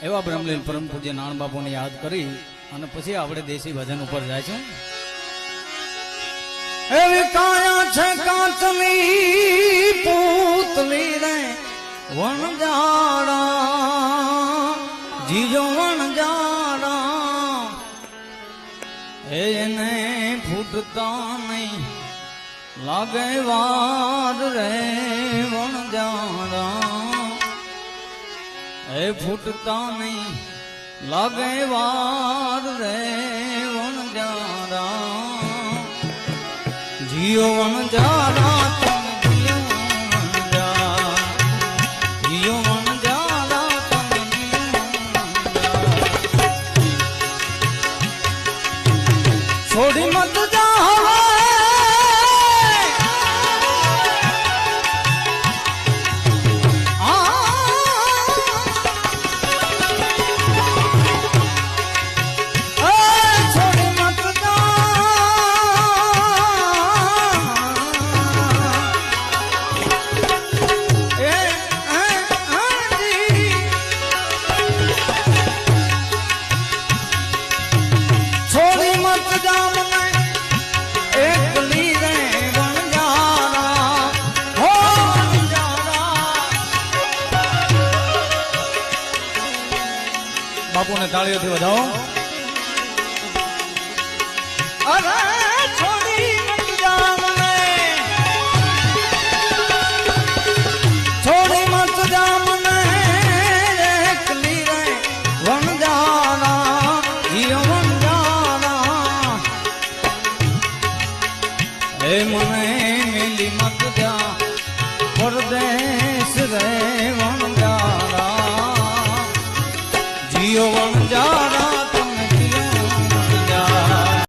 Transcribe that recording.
એવા બ્રહ્મલીન પરમ પૂજ્ય નાણ બાપુને યાદ કરી અને પછી આપણે દેશી ભજન ઉપર જાય છે. એવી કાયા છે કાચની પૂતલી રે વણજારા જીજો વણજારા એને ફૂટતા નહીં લાગે વાર રે વણજારા એ ફૂટતા નહીં લાગે વાર રે વણજારા જીઓ વણજારા છોડી મત જા બાપુને તાળીઓથી વધાવો. અરે છોડી મત જા મને, છોડી મત જા મને એકલી રે વણજારા જીઓ વણજારા એ મને મિલી મત જા પરદેશ રે વણજારા જીઓ વણજારા